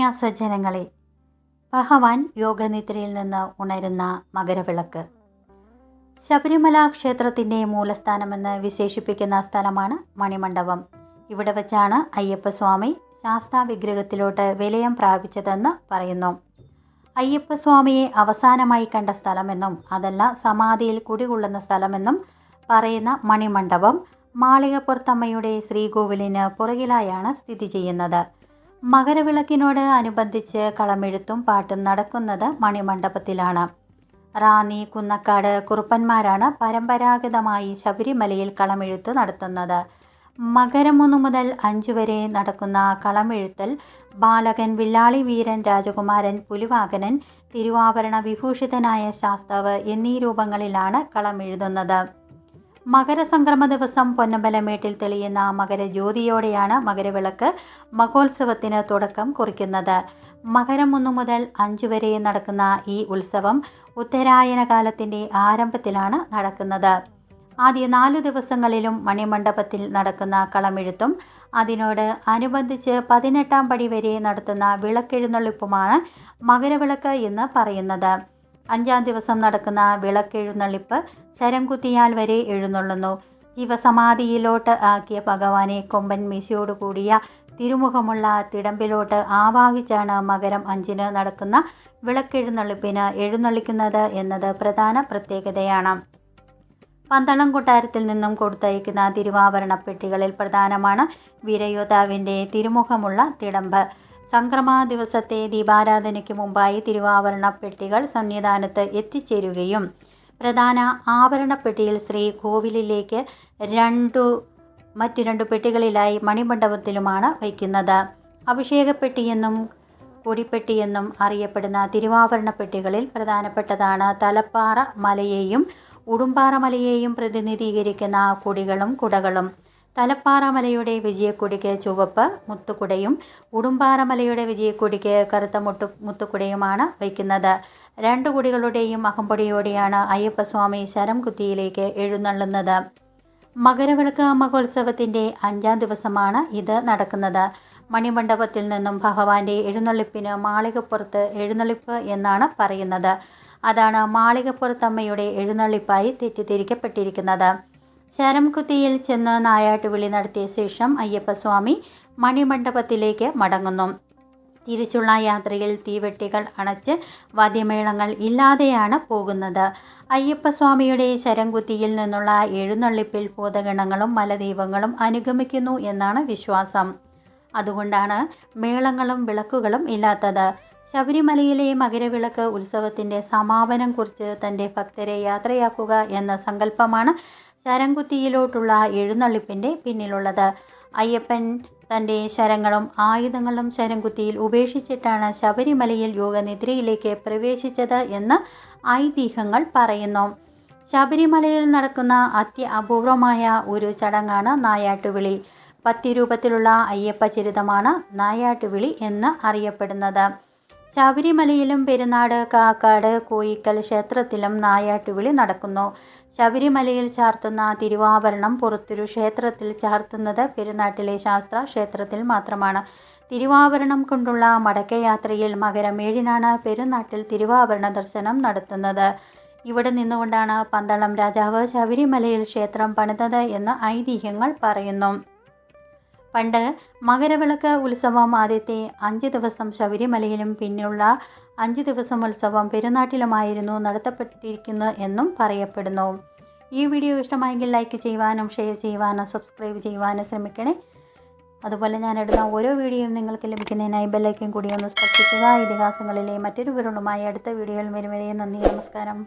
മാന്യ സജ്ജനങ്ങളെ, ഭഗവാൻ യോഗനിദ്രയിൽ നിന്ന് ഉണരുന്ന മകരവിളക്ക്. ശബരിമല ക്ഷേത്രത്തിൻ്റെ മൂലസ്ഥാനമെന്ന് വിശേഷിപ്പിക്കുന്ന സ്ഥലമാണ് മണിമണ്ഡപം. ഇവിടെ വച്ചാണ് അയ്യപ്പസ്വാമി ശാസ്താവിഗ്രഹത്തിലോട്ട് വിലയം പ്രാപിച്ചതെന്ന് പറയുന്നു. അയ്യപ്പസ്വാമിയെ അവസാനമായി കണ്ട സ്ഥലമെന്നും അതല്ല സമാധിയിൽ കുടികൊള്ളുന്ന സ്ഥലമെന്നും പറയുന്ന മണിമണ്ഡപം മാളികപ്പുറത്തമ്മയുടെ ശ്രീകോവിലിന് പുറകിലായാണ് സ്ഥിതി ചെയ്യുന്നത്. മകരവിളക്കിനോട് അനുബന്ധിച്ച് കളമെഴുത്തും പാട്ടും നടക്കുന്നത് മണിമണ്ഡപത്തിലാണ്. റാന്നി, കുന്നക്കാട് കുറുപ്പന്മാരാണ് പരമ്പരാഗതമായി ശബരിമലയിൽ കളമെഴുത്ത് നടത്തുന്നത്. മകരം 1 മുതൽ 5 വരെ നടക്കുന്ന കളമെഴുത്തൽ ബാലകൻ, വില്ലാളി വീരൻ, രാജകുമാരൻ, പുലിവാകനൻ, തിരുവാഭരണ വിഭൂഷിതനായ ശാസ്താവ് എന്നീ രൂപങ്ങളിലാണ് കളമെഴുതുന്നത്. മകരസംക്രമ ദിവസം പൊന്നമ്പലമേട്ടിൽ തെളിയുന്ന മകരജ്യോതിയോടെയാണ് മകരവിളക്ക് മഹോത്സവത്തിന് തുടക്കം കുറിക്കുന്നത്. മകരം 1 മുതൽ 5 വരെ നടക്കുന്ന ഈ ഉത്സവം ഉത്തരായന കാലത്തിൻ്റെ ആരംഭത്തിലാണ് നടക്കുന്നത്. ആദ്യ 4 ദിവസങ്ങളിലും മണിമണ്ഡപത്തിൽ നടക്കുന്ന കളമെഴുത്തും അതിനോട് അനുബന്ധിച്ച് 18ാം പടി വരെ നടത്തുന്ന വിളക്കെഴുന്നള്ളിപ്പുമാണ് മകരവിളക്ക് എന്ന് പറയുന്നത്. 5ാം ദിവസം നടക്കുന്ന വിളക്കെഴുന്നള്ളിപ്പ് ശരം കുത്തിയാൽ വരെ എഴുന്നള്ളുന്നു. ജീവസമാധിയിലോട്ട് ആക്കിയ ഭഗവാനെ കൊമ്പൻ മീശയോടുകൂടിയ തിരുമുഖമുള്ള തിടമ്പിലോട്ട് ആവാഹിച്ചാണ് മകരം 5-ന് നടക്കുന്ന വിളക്കെഴുന്നള്ളിപ്പിന് എഴുന്നള്ളിക്കുന്നത് എന്നത് പ്രധാന പ്രത്യേകതയാണ്. പന്തളം കൊട്ടാരത്തിൽ നിന്നും കൊടുത്തയക്കുന്ന തിരുവാഭരണ പെട്ടികളിൽ പ്രധാനമാണ് വീരയോദ്ധാവിൻ്റെ തിരുമുഖമുള്ള തിടമ്പ്. സംക്രമ ദിവസത്തെ ദീപാരാധനയ്ക്ക് മുമ്പായി തിരുവാഭരണ പെട്ടികൾ സന്നിധാനത്ത് എത്തിച്ചേരുകയും പ്രധാന ആഭരണപ്പെട്ടിയിൽ ശ്രീകോവിലിലേക്ക് മറ്റ് 2 പെട്ടികളിലായി മണിമണ്ഡപത്തിലുമാണ് വയ്ക്കുന്നത്. അഭിഷേകപ്പെട്ടിയെന്നും കൊടിപ്പെട്ടിയെന്നും അറിയപ്പെടുന്ന തിരുവാഭരണ പെട്ടികളിൽ പ്രധാനപ്പെട്ടതാണ് തലപ്പാറ മലയെയും ഉടുമ്പാറ മലയെയും പ്രതിനിധീകരിക്കുന്ന കൊടികളും കുടകളും. തലപ്പാറ മലയുടെ വിജയക്കൊടിക്ക് ചുവപ്പ് മുത്തുക്കുടയും ഉടുമ്പാറ മലയുടെ വിജയക്കൊടിക്ക് കറുത്ത മുത്തുക്കുടയുമാണ് വയ്ക്കുന്നത്. 2 കൊടികളുടെയും അകമ്പടിയോടെയാണ് അയ്യപ്പസ്വാമി ശരം കുത്തിയിലേക്ക് എഴുന്നള്ളുന്നത്. മകരവിളക്ക് മഹോത്സവത്തിൻ്റെ 5ാം ദിവസമാണ് ഇത് നടക്കുന്നത്. മണിമണ്ഡപത്തിൽ നിന്നും ഭഗവാന്റെ എഴുന്നള്ളിപ്പിന് മാളികപ്പുറത്ത് എഴുന്നള്ളിപ്പ് എന്നാണ് പറയുന്നത്. അതാണ് മാളികപ്പുറത്തമ്മയുടെ എഴുന്നള്ളിപ്പായി തെറ്റിദ്ധരിക്കപ്പെട്ടിരിക്കുന്നത്. ശരം കുത്തിയിൽ ചെന്ന് നായാട്ടുവിളി നടത്തിയ ശേഷം അയ്യപ്പസ്വാമി മണിമണ്ഡപത്തിലേക്ക് മടങ്ങുന്നു. തിരിച്ചുള്ള യാത്രയിൽ തീവെട്ടികൾ അണച്ച് വാദ്യമേളങ്ങൾ ഇല്ലാതെയാണ് പോകുന്നത്. അയ്യപ്പസ്വാമിയുടെ ശരംകുത്തിയിൽ നിന്നുള്ള എഴുന്നള്ളിപ്പിൽ ഭൂതഗണങ്ങളും മലദൈവങ്ങളും അനുഗമിക്കുന്നു എന്നാണ് വിശ്വാസം. അതുകൊണ്ടാണ് മേളങ്ങളും വിളക്കുകളും ഇല്ലാത്തത്. ശബരിമലയിലെ മകരവിളക്ക് ഉത്സവത്തിൻ്റെ സമാപനം കുറിച്ച് തൻ്റെ ഭക്തരെ യാത്രയാക്കുക എന്ന സങ്കല്പമാണ് ശരംകുത്തിയിലോട്ടുള്ള എഴുന്നള്ളിപ്പിൻ്റെ പിന്നിലുള്ളത്. അയ്യപ്പൻ തൻ്റെ ശരങ്ങളും ആയുധങ്ങളും ശരംകുത്തിയിൽ ഉപേക്ഷിച്ചിട്ടാണ് ശബരിമലയിൽ യോഗനിദ്രയിലേക്ക് പ്രവേശിച്ചത് എന്ന് ഐതിഹ്യങ്ങൾ പറയുന്നു. ശബരിമലയിൽ നടക്കുന്ന അത്യപൂർവമായ ഒരു ചടങ്ങാണ് നായാട്ടുവിളി. പത്യരൂപത്തിലുള്ള അയ്യപ്പ ചരിതമാണ് നായാട്ടുവിളി എന്ന് അറിയപ്പെടുന്നത്. ശബരിമലയിലും പെരുന്നാട്, കാക്കാട്, കോയിക്കൽ ക്ഷേത്രത്തിലും നായാട്ടുവിളി നടക്കുന്നു. ശബരിമലയിൽ ചാർത്തുന്ന തിരുവാഭരണം പുറത്തൊരു ക്ഷേത്രത്തിൽ ചാർത്തുന്നത് പെരുന്നാട്ടിലെ ശാസ്താ ക്ഷേത്രത്തിൽ മാത്രമാണ്. തിരുവാഭരണം കൊണ്ടുള്ള മടക്കയാത്രയിൽ മകരം 7-നാണ് പെരുന്നാട്ടിൽ തിരുവാഭരണ ദർശനം നടത്തുന്നത്. ഇവിടെ നിന്നുകൊണ്ടാണ് പന്തളം രാജാവ് ശബരിമലയിൽ ക്ഷേത്രം പണിതത് എന്ന് ഐതിഹ്യങ്ങൾ പറയുന്നു. പണ്ട് മകരവിളക്ക് ഉത്സവം ആദ്യത്തെ 5 ദിവസം ശബരിമലയിലും പിന്നുള്ള 5 ദിവസം ഉത്സവം പെരുന്നാട്ടിലുമായിരുന്നു നടത്തപ്പെട്ടിരിക്കുന്നത് എന്നും പറയപ്പെടുന്നു. ഈ വീഡിയോ ഇഷ്ടമായെങ്കിൽ ലൈക്ക് ചെയ്യുവാനും ഷെയർ ചെയ്യുവാനും സബ്സ്ക്രൈബ് ചെയ്യുവാനും ശ്രമിക്കണേ. അതുപോലെ ഞാനിടുന്ന ഓരോ വീഡിയോയും നിങ്ങൾക്ക് ലഭിക്കുന്നതിനായി ബെല്ലൈക്കൻ കൂടി ഒന്ന് സ്പർശിക്കുക. ഇതിഹാസങ്ങളിലെ മറ്റൊരു വിവരങ്ങളുമായി അടുത്ത വീഡിയോയിൽ വരുവരെ നന്ദി, നമസ്കാരം.